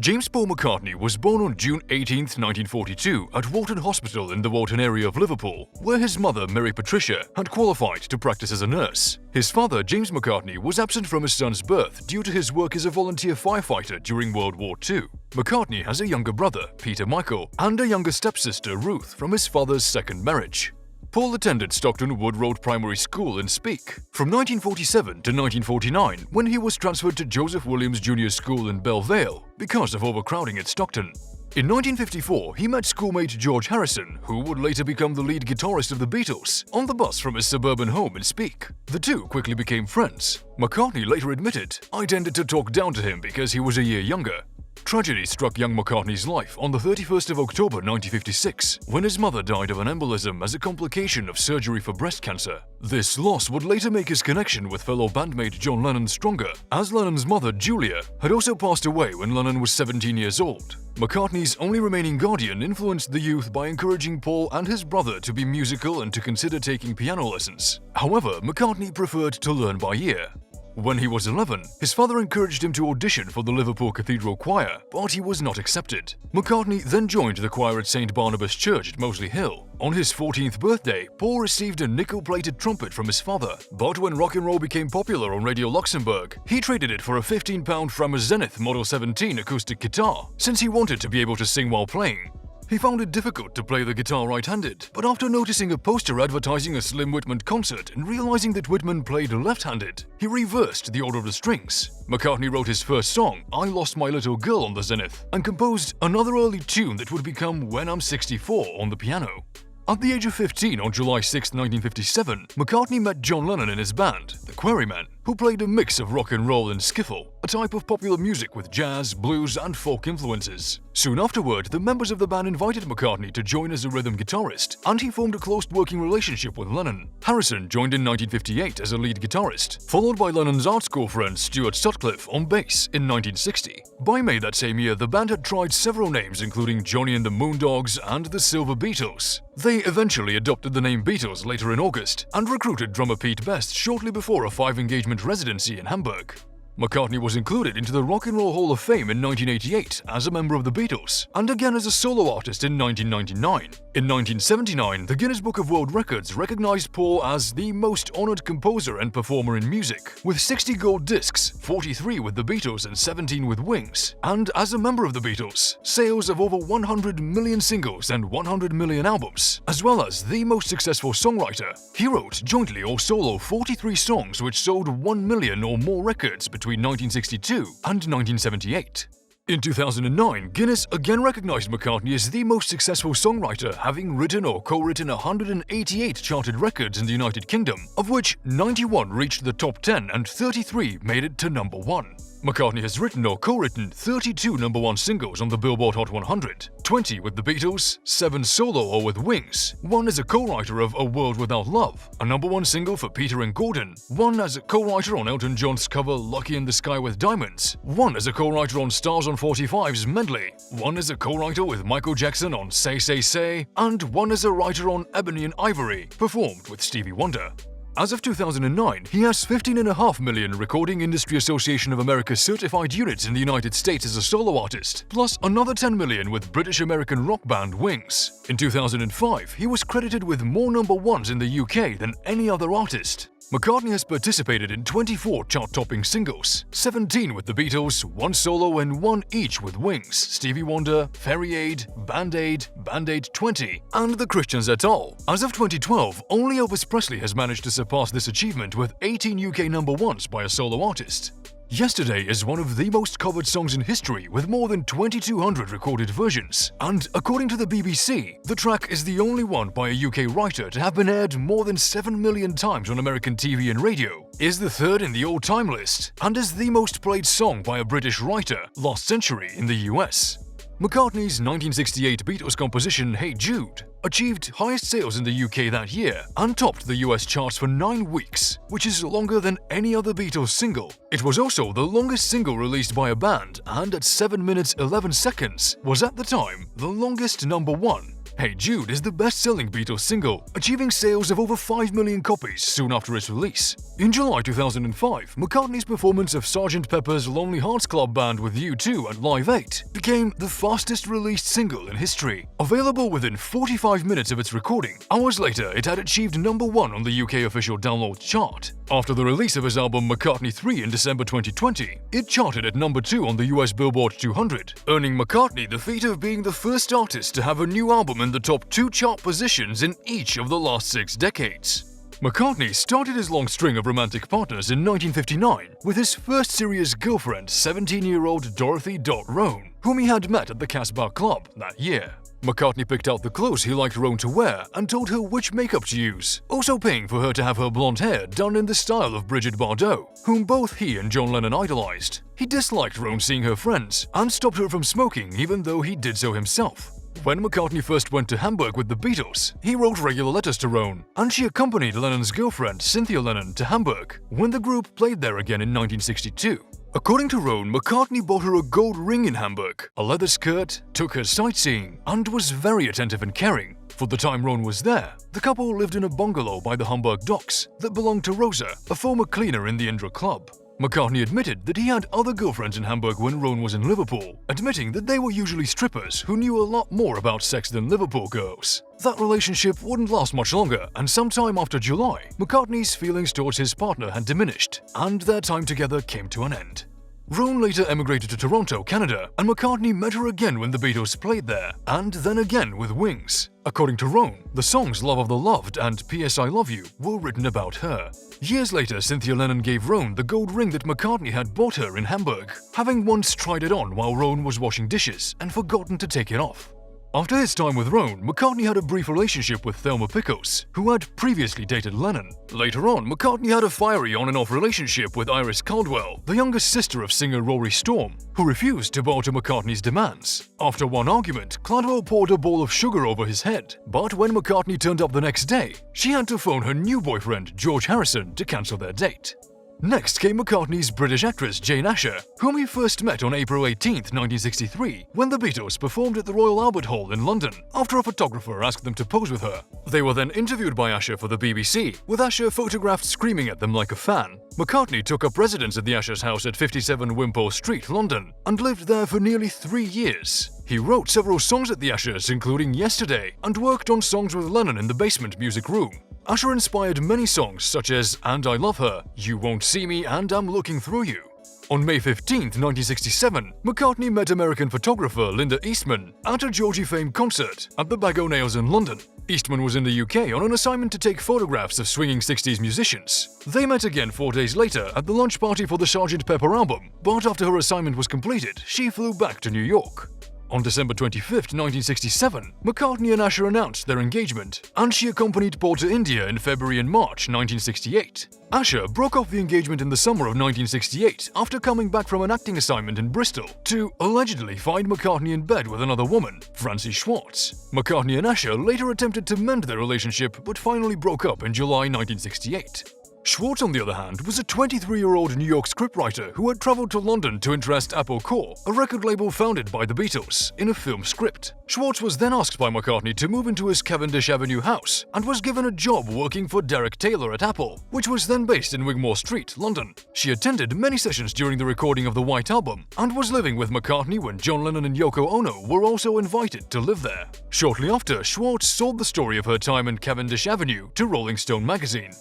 James Paul McCartney was born on June 18, 1942 at Walton Hospital in the Walton area of Liverpool, where his mother, Mary Patricia, had qualified to practice as a nurse. His father, James McCartney, was absent from his son's birth due to his work as a volunteer firefighter during World War II. McCartney has a younger brother, Peter Michael, and a younger stepsister, Ruth, from his father's second marriage. Paul attended Stockton Wood Road Primary School in Speke from 1947 to 1949, when he was transferred to Joseph Williams Junior School in Belle Vale because of overcrowding at Stockton. In 1954, he met schoolmate George Harrison, who would later become the lead guitarist of the Beatles, on the bus from his suburban home in Speke. The two quickly became friends. McCartney later admitted, "I tended to talk down to him because he was a year younger." Tragedy struck young McCartney's life on the 31st of October 1956, when his mother died of an embolism as a complication of surgery for breast cancer. This loss would later make his connection with fellow bandmate John Lennon stronger, as Lennon's mother, Julia, had also passed away when Lennon was 17 years old. McCartney's only remaining guardian influenced the youth by encouraging Paul and his brother to be musical and to consider taking piano lessons. However, McCartney preferred to learn by ear. When he was 11, his father encouraged him to audition for the Liverpool Cathedral Choir, but he was not accepted. McCartney then joined the choir at St. Barnabas Church at Moseley Hill. On his 14th birthday, Paul received a nickel-plated trumpet from his father, but when rock and roll became popular on Radio Luxembourg, he traded it for a £15 Framer Zenith Model 17 acoustic guitar, since he wanted to be able to sing while playing. He found it difficult to play the guitar right-handed, but after noticing a poster advertising a Slim Whitman concert and realizing that Whitman played left-handed, he reversed the order of the strings. McCartney wrote his first song, "I Lost My Little Girl," on the Zenith, and composed another early tune that would become "When I'm 64" on the piano. At the age of 15, on July 6, 1957, McCartney met John Lennon in his band, the Quarrymen, who played a mix of rock and roll and skiffle, a type of popular music with jazz, blues, and folk influences. Soon afterward, the members of the band invited McCartney to join as a rhythm guitarist, and he formed a close working relationship with Lennon. Harrison joined in 1958 as a lead guitarist, followed by Lennon's art school friend Stuart Sutcliffe on bass in 1960. By May that same year, the band had tried several names, including Johnny and the Moondogs and the Silver Beatles. They eventually adopted the name Beatles later in August, and recruited drummer Pete Best shortly before a 5-engagement residency in Hamburg. McCartney was included into the Rock and Roll Hall of Fame in 1988 as a member of the Beatles, and again as a solo artist in 1999. In 1979, the Guinness Book of World Records recognized Paul as the most honored composer and performer in music, with 60 gold discs, 43 with the Beatles and 17 with Wings. And as a member of the Beatles, sales of over 100 million singles and 100 million albums, as well as the most successful songwriter. He wrote, jointly or solo, 43 songs which sold 1 million or more records between 1962 and 1978. In 2009, Guinness again recognized McCartney as the most successful songwriter, having written or co-written 188 charted records in the United Kingdom, of which 91 reached the top 10 and 33 made it to number 1. McCartney has written or co-written 32 number 1 singles on the Billboard Hot 100, 20 with the Beatles, 7 solo or with Wings, 1 as a co-writer of A World Without Love, a number 1 single for Peter and Gordon, 1 as a co-writer on Elton John's cover Lucky in the Sky with Diamonds, 1 as a co-writer on Stars on 45's Medley, 1 as a co-writer with Michael Jackson on Say Say Say, and 1 as a writer on Ebony and Ivory, performed with Stevie Wonder. As of 2009, he has 15.5 million Recording Industry Association of America certified units in the United States as a solo artist, plus another 10 million with British-American rock band Wings. In 2005, he was credited with more number 1s in the UK than any other artist. McCartney has participated in 24 chart-topping singles, 17 with the Beatles, 1 solo and 1 each with Wings, Stevie Wonder, Fairy Aid, Band-Aid, Band-Aid 20, and the Christians et al. As of 2012, only Elvis Presley has managed to surpass this achievement with 18 UK number 1s by a solo artist. Yesterday is one of the most covered songs in history with more than 2,200 recorded versions, and according to the BBC, the track is the only one by a UK writer to have been aired more than 7 million times on American TV and radio, is the 3rd in the all-time list, and is the most played song by a British writer last century in the US. McCartney's 1968 Beatles composition Hey Jude achieved highest sales in the UK that year and topped the US charts for 9 weeks, which is longer than any other Beatles single. It was also the longest single released by a band, and at 7 minutes 11 seconds was at the time the longest number 1. Hey Jude is the best-selling Beatles single, achieving sales of over 5 million copies soon after its release. In July 2005, McCartney's performance of Sgt. Pepper's Lonely Hearts Club Band with U2 at Live 8 became the fastest-released single in history. Available within 45 minutes of its recording, hours later it had achieved #1 on the UK official download chart. After the release of his album McCartney 3 in December 2020, it charted at #2 on the US Billboard 200, earning McCartney the feat of being the first artist to have a new album in the top 2 chart positions in each of the last 6 decades. McCartney started his long string of romantic partners in 1959 with his first serious girlfriend, 17-year-old Dorothy Roan, whom he had met at the Casbah Club that year. McCartney picked out the clothes he liked Roan to wear and told her which makeup to use, also paying for her to have her blonde hair done in the style of Brigitte Bardot, whom both he and John Lennon idolized. He disliked Roan seeing her friends and stopped her from smoking even though he did so himself. When McCartney first went to Hamburg with the Beatles, he wrote regular letters to Roan, and she accompanied Lennon's girlfriend, Cynthia Lennon, to Hamburg when the group played there again in 1962. According to Roan, McCartney bought her a gold ring in Hamburg, a leather skirt, took her sightseeing, and was very attentive and caring. For the time Roan was there, the couple lived in a bungalow by the Hamburg docks that belonged to Rosa, a former cleaner in the Indra Club. McCartney admitted that he had other girlfriends in Hamburg when Roan was in Liverpool, admitting that they were usually strippers who knew a lot more about sex than Liverpool girls. That relationship wouldn't last much longer, and sometime after July, McCartney's feelings towards his partner had diminished, and their time together came to an end. Roan later emigrated to Toronto, Canada, and McCartney met her again when the Beatles played there, and then again with Wings. According to Roan, the songs Love of the Loved and P.S. I Love You were written about her. Years later, Cynthia Lennon gave Roan the gold ring that McCartney had bought her in Hamburg, having once tried it on while Roan was washing dishes and forgotten to take it off. After his time with Roan, McCartney had a brief relationship with Thelma Pickles, who had previously dated Lennon. Later on, McCartney had a fiery on and off relationship with Iris Caldwell, the youngest sister of singer Rory Storm, who refused to bow to McCartney's demands. After one argument, Caldwell poured a bowl of sugar over his head, but when McCartney turned up the next day, she had to phone her new boyfriend, George Harrison, to cancel their date. Next came McCartney's British actress Jane Asher, whom he first met on April 18, 1963, when the Beatles performed at the Royal Albert Hall in London, after a photographer asked them to pose with her. They were then interviewed by Asher for the BBC, with Asher photographed screaming at them like a fan. McCartney took up residence at the Ashers' house at 57 Wimpole Street, London, and lived there for nearly 3 years. He wrote several songs at the Ashers, including Yesterday, and worked on songs with Lennon in the basement music room. Asher inspired many songs such as And I Love Her, You Won't See Me, and I'm Looking Through You. On May 15, 1967, McCartney met American photographer Linda Eastman at a Georgie Fame concert at the Bag O' Nails in London. Eastman was in the UK on an assignment to take photographs of swinging 60s musicians. They met again 4 days later at the launch party for the Sgt. Pepper album, but after her assignment was completed, she flew back to New York. On December 25, 1967, McCartney and Asher announced their engagement, and she accompanied Paul to India in February and March 1968. Asher broke off the engagement in the summer of 1968 after coming back from an acting assignment in Bristol to allegedly find McCartney in bed with another woman, Francie Schwartz. McCartney and Asher later attempted to mend their relationship but finally broke up in July 1968. Schwartz, on the other hand, was a 23-year-old New York scriptwriter who had traveled to London to interest Apple Corps, a record label founded by the Beatles, in a film script. Schwartz was then asked by McCartney to move into his Cavendish Avenue house and was given a job working for Derek Taylor at Apple, which was then based in Wigmore Street, London. She attended many sessions during the recording of the White Album and was living with McCartney when John Lennon and Yoko Ono were also invited to live there. Shortly after, Schwartz sold the story of her time in Cavendish Avenue to Rolling Stone magazine.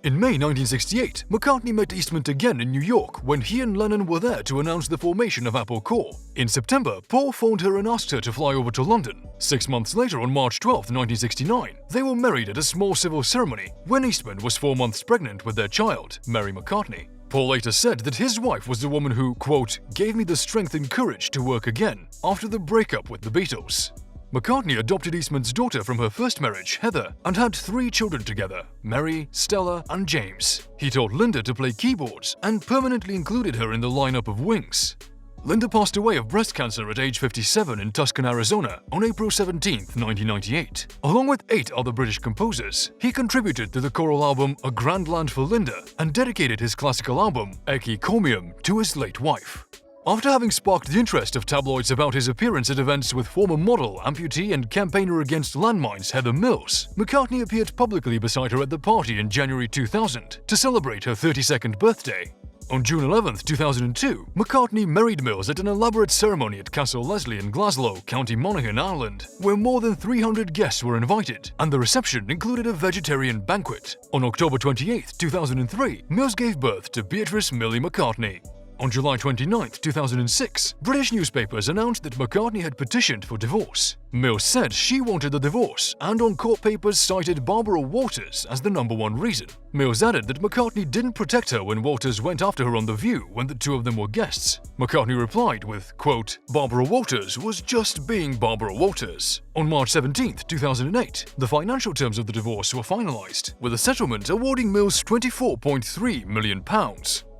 In May 1968, McCartney met Eastman again in New York when he and Lennon were there to announce the formation of Apple Corps. In September, Paul phoned her and asked her to fly over to London. 6 months later, on March 12, 1969, they were married at a small civil ceremony when Eastman was 4 months pregnant with their child, Mary McCartney. Paul later said that his wife was the woman who, quote, gave me the strength and courage to work again after the breakup with the Beatles. McCartney adopted Eastman's daughter from her first marriage, Heather, and had 3 children together, Mary, Stella, and James. He taught Linda to play keyboards and permanently included her in the lineup of Wings. Linda passed away of breast cancer at age 57 in Tucson, Arizona on April 17, 1998. Along with 8 other British composers, he contributed to the choral album A Grand Land for Linda and dedicated his classical album, Ecce Comium, to his late wife. After having sparked the interest of tabloids about his appearance at events with former model, amputee and campaigner against landmines Heather Mills, McCartney appeared publicly beside her at the party in January 2000 to celebrate her 32nd birthday. On June 11, 2002, McCartney married Mills at an elaborate ceremony at Castle Leslie in Glasgow, County Monaghan, Ireland, where more than 300 guests were invited, and the reception included a vegetarian banquet. On October 28, 2003, Mills gave birth to Beatrice Millie McCartney. On July 29, 2006, British newspapers announced that McCartney had petitioned for divorce. Mills said she wanted the divorce, and on court papers cited Barbara Walters as the #1 reason. Mills added that McCartney didn't protect her when Walters went after her on The View when the two of them were guests. McCartney replied with, quote, "Barbara Walters was just being Barbara Walters." On March 17, 2008, the financial terms of the divorce were finalized, with a settlement awarding Mills £24.3 million.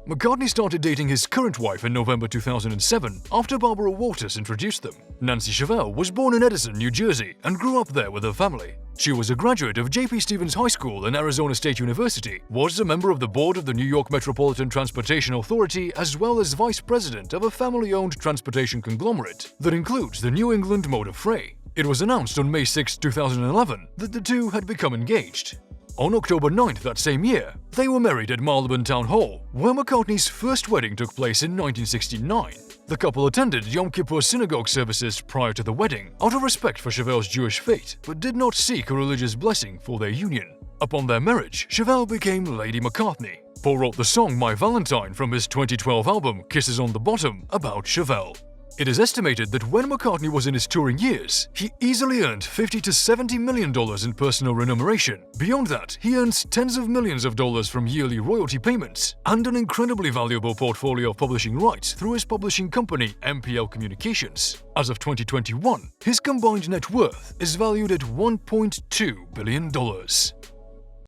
McCartney started dating his current wife in November 2007 after Barbara Walters introduced them. Nancy Chevelle was born in Edison, New Jersey, and grew up there with her family. She was a graduate of J.P. Stevens High School and Arizona State University, was a member of the board of the New York Metropolitan Transportation Authority, as well as vice president of a family-owned transportation conglomerate that includes the New England Motor Freight. It was announced on May 6, 2011 that the two had become engaged. On October 9th that same year, they were married at Marylebone Town Hall, where McCartney's first wedding took place in 1969. The couple attended Yom Kippur synagogue services prior to the wedding, out of respect for Chevelle's Jewish faith, but did not seek a religious blessing for their union. Upon their marriage, Chevelle became Lady McCartney. Paul wrote the song My Valentine from his 2012 album Kisses on the Bottom about Chevelle. It is estimated that when McCartney was in his touring years, he easily earned $50 to $70 million in personal remuneration. Beyond that, he earns tens of millions of dollars from yearly royalty payments and an incredibly valuable portfolio of publishing rights through his publishing company, MPL Communications. As of 2021, his combined net worth is valued at $1.2 billion.